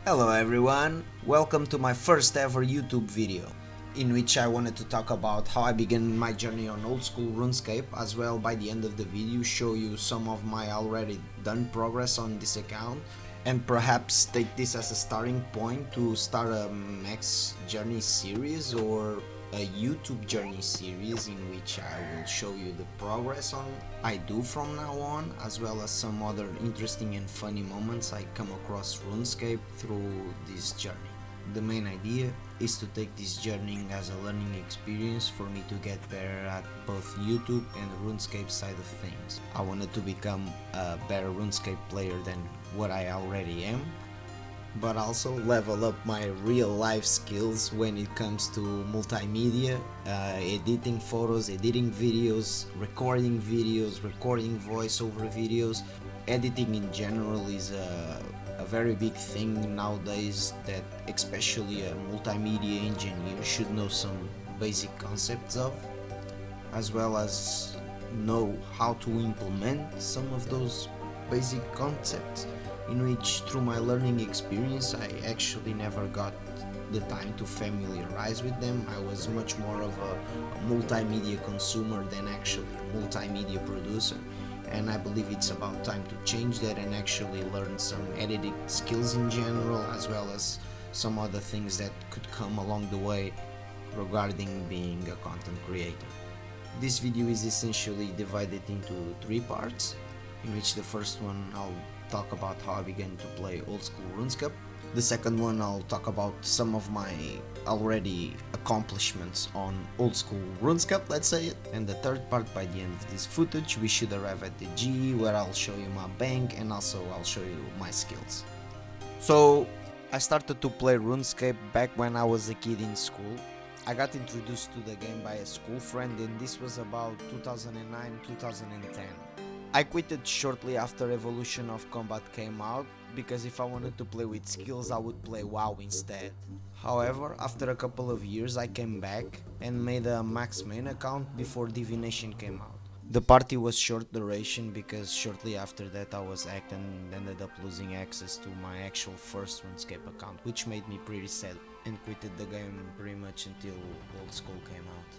Hello everyone, welcome to my first ever YouTube video, in which I wanted to talk about how I began my journey on old school RuneScape, as well by the end of the video show you some of my already done progress on this account, and perhaps take this as a starting point to start a Max Journey series or a YouTube journey series in which I will show you the progress I do from now on, as well as some other interesting and funny moments I come across RuneScape through this journey. The main idea is to take this journey as a learning experience for me to get better at both YouTube and the RuneScape side of things. I wanted to become a better RuneScape player than what I already am, but also level up my real life skills when it comes to multimedia, editing photos, editing videos, recording voiceover videos. Editing in general is a very big thing nowadays that especially a multimedia engineer should know some basic concepts of, as well as know how to implement some of those basic concepts, in which through my learning experience I actually never got the time to familiarize with them. I was much more of a multimedia consumer than actually a multimedia producer, and I believe it's about time to change that and actually learn some editing skills in general, as well as some other things that could come along the way regarding being a content creator. This video is essentially divided into three parts, in which the first one I'll talk about how I began to play old school RuneScape. The second one I'll talk about some of my already accomplishments on old school RuneScape, let's say it. And the third part, by the end of this footage, we should arrive at the GE, where I'll show you my bank and also I'll show you my skills. So I started to play RuneScape back when I was a kid in school. I got introduced to the game by a school friend, and this was about 2009-2010. I quitted shortly after Evolution of Combat came out, because if I wanted to play with skills I would play WoW instead. However, after a couple of years I came back and made a max main account before Divination came out. The party was short duration because shortly after that I was hacked and ended up losing access to my actual first RuneScape account, which made me pretty sad and quitted the game pretty much until Old School came out.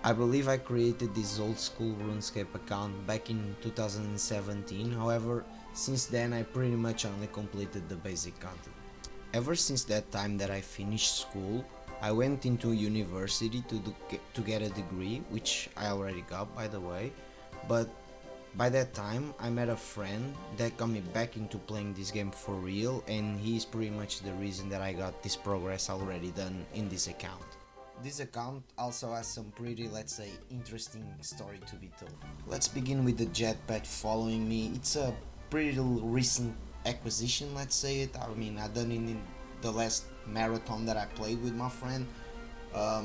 I believe I created this old school RuneScape account back in 2017, however, since then I pretty much only completed the basic content. Ever since that time that I finished school, I went into university to get a degree, which I already got by the way, but by that time I met a friend that got me back into playing this game for real, and he's pretty much the reason that I got this progress already done in this account. This account also has some pretty, let's say, interesting story to be told. Let's begin with the jetpack following me. It's a pretty recent acquisition, let's say it. I mean, I done it in the last marathon that I played with my friend. I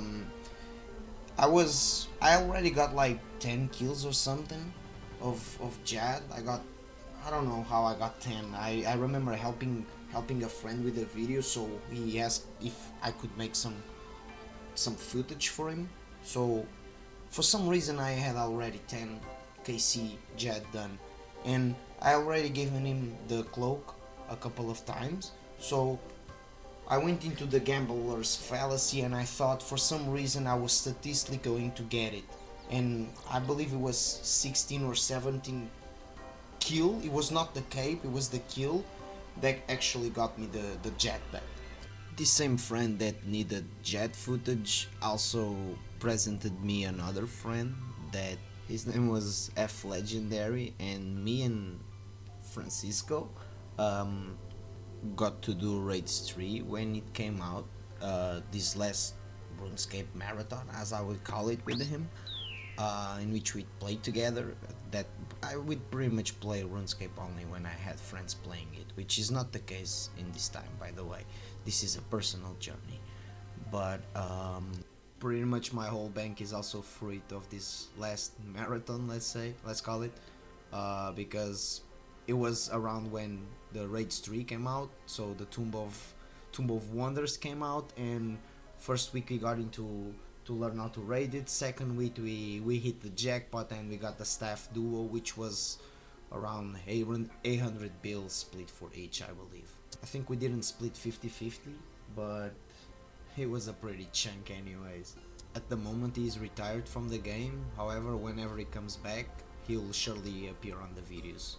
already got like 10 kills or something of Jad. I don't know how I got 10. I remember helping a friend with a video, so he asked if I could make some footage for him. So for some reason I had already 10 KC Jad done, and I already given him the cloak a couple of times. So I went into the gambler's fallacy and I thought for some reason I was statistically going to get it, and I believe it was 16 or 17 kill. It was not the cape, it was the kill that actually got me the jetpack. This same friend that needed jet footage also presented me another friend that his name was F Legendary, and me and Francisco got to do Raids 3 when it came out, this last RuneScape marathon as I would call it with him, in which we played together. That I would pretty much play RuneScape only when I had friends playing it, which is not the case in this time, by the way. This is a personal journey, but pretty much my whole bank is also fruit of this last marathon, let's call it, because it was around when the Raids 3 came out, so the Tomb of Wonders came out, and first week we got into to learn how to raid it. Second week we hit the jackpot and we got the staff duo, which was around 800 bills split for each, I believe. I think we didn't split 50-50, but it was a pretty chunk anyways. At the moment he is retired from the game, however whenever he comes back he'll surely appear on the videos.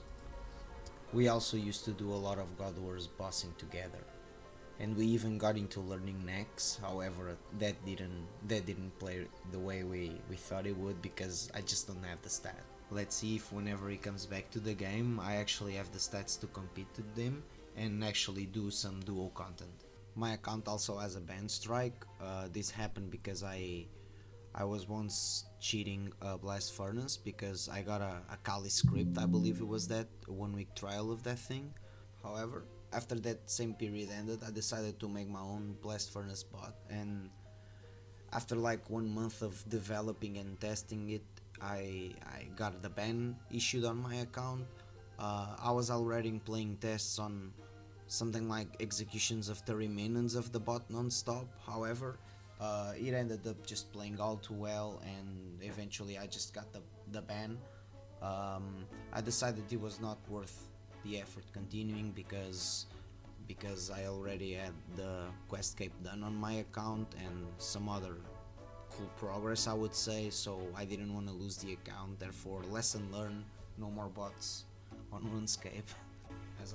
We also used to do a lot of God Wars bossing together, and we even got into learning Nex. However that didn't play the way we thought it would, because I just don't have the stat. Let's see if whenever he comes back to the game I actually have the stats to compete with them and actually do some duo content. My account also has a ban strike. This happened because I was once cheating a Blast Furnace because I got a Kali script, I believe it was that, a 1 week trial of that thing. However, after that same period ended, I decided to make my own Blast Furnace bot, and after like 1 month of developing and testing it, I got the ban issued on my account. I was already playing tests on something like executions of 30 minutes of the bot non-stop. However, it ended up just playing all too well, and eventually I just got the ban. I decided it was not worth the effort continuing because I already had the Questcape done on my account and some other cool progress, I would say, so I didn't want to lose the account. Therefore, lesson learned, no more bots on RuneScape.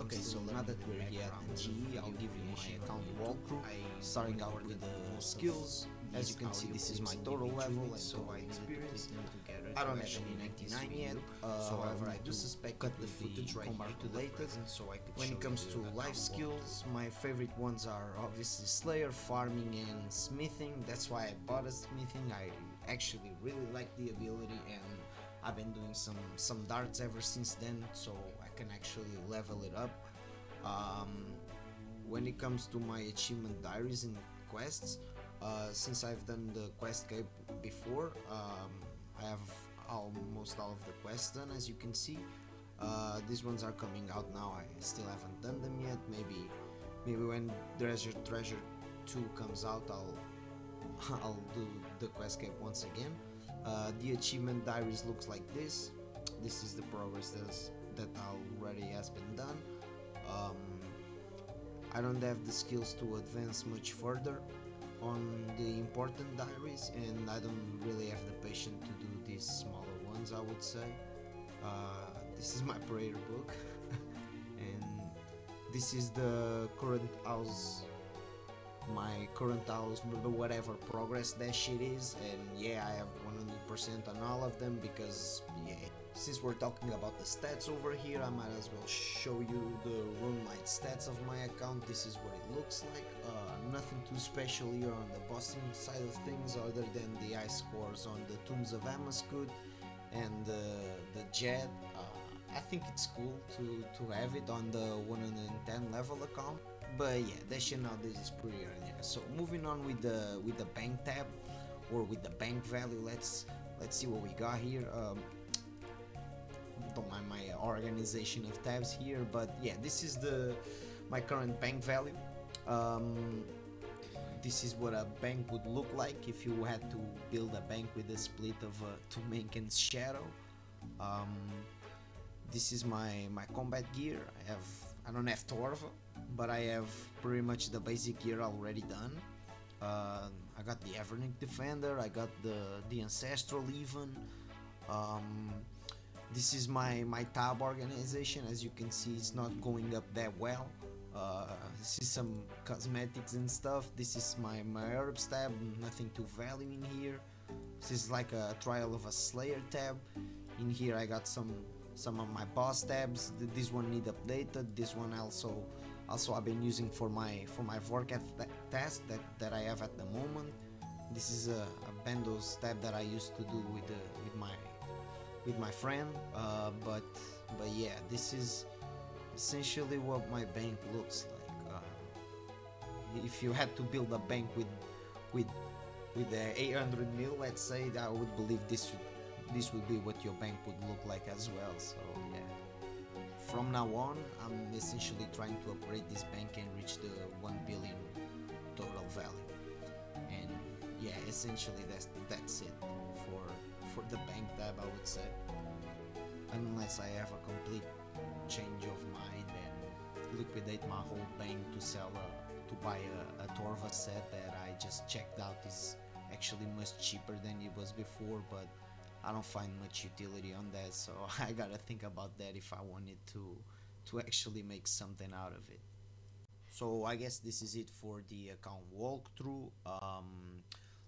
Okay, so now that we're here at GE, I'll give you my account walkthrough, starting out with the skills. As you can see, this is my total level and so I experience. I don't have any 99 yet, however I do suspect cut the footage right here to latest. When it comes to life skills, my favorite ones are obviously Slayer, farming and smithing. That's why I bought a smithing. I actually really like the ability, and I've been doing some darts ever since then, so I can actually level it up. When it comes to my achievement diaries and quests, since I've done the Questcape before, I have almost all of the quests done, as you can see. These ones are coming out now. I still haven't done them yet. Maybe when Treasure 2 comes out, I'll do the Questcape once again. The achievement diaries looks like this. This is the progress that already has been done. I don't have the skills to advance much further on the important diaries, and I don't really have the patience to do these smaller ones, I would say. This is my prayer book and this is the current house, my current house, whatever progress that shit is, and yeah, I have 100% on all of them because yeah. Since we're talking about the stats over here, I might as well show you the RuneLite stats of my account. This is what it looks like. Nothing too special here on the bossing side of things other than the ice scores on the Tombs of Amaskut and the Jet. I think it's cool to have it on the 110 level account. But yeah, that shit nowadays is pretty early. So moving on with the bank tab, or with the bank value, let's see what we got here. Don't mind my organization of tabs here, but yeah, this is my current bank value. This is what a bank would look like if you had to build a bank with a split of Tumenken's Shadow. This is my combat gear. I don't have Torva, but I have pretty much the basic gear already done. I got the Evernick Defender, I got the Ancestral even. This is my tab organization. As you can see, it's not going up that well. This is some cosmetics and stuff. This is my herbs tab, nothing too value in here. This is like a trial of a Slayer tab. In here I got some of my boss tabs. This one need updated. This one also I've been using for my forecast task that I have at the moment. This is a Bendo's tab that I used to do with my friend, but yeah, this is essentially what my bank looks like. If you had to build a bank with the 800 mil, let's say, I would believe this would be what your bank would look like as well. So yeah, from now on I'm essentially trying to upgrade this bank and reach the 1 billion total value, and yeah, essentially that's it for the bank tab, I would say. unless I have a complete change of mind and liquidate my whole bank to sell to buy a Torva set that I just checked out is actually much cheaper than it was before, but I don't find much utility on that, so I gotta think about that if I wanted to actually make something out of it. So I guess this is it for the account walkthrough.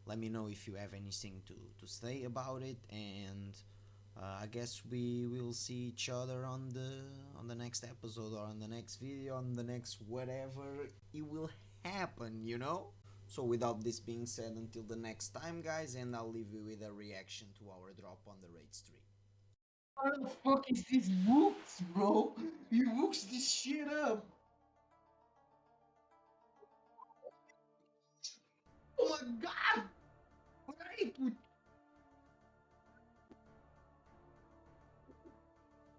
Let me know if you have anything to say about it, and I guess we will see each other on the next episode or on the next video, on the next whatever it will happen, you know. So without this being said, until the next time, guys, and I'll leave you with a reaction to our drop on the raid stream. What the fuck is this books, bro? You books this shit up. Oh my god! What are you put?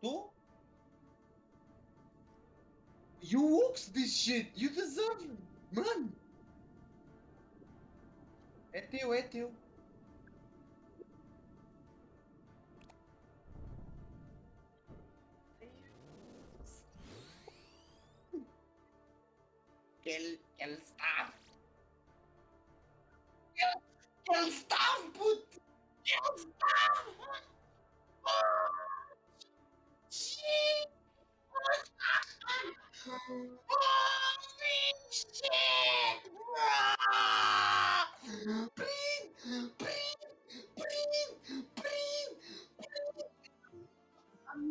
No? You books this shit. You deserve it, man. É teu, é teu. Aquele staff. Aquele staff, puto. Aquele staff. Oh, shit. Oh,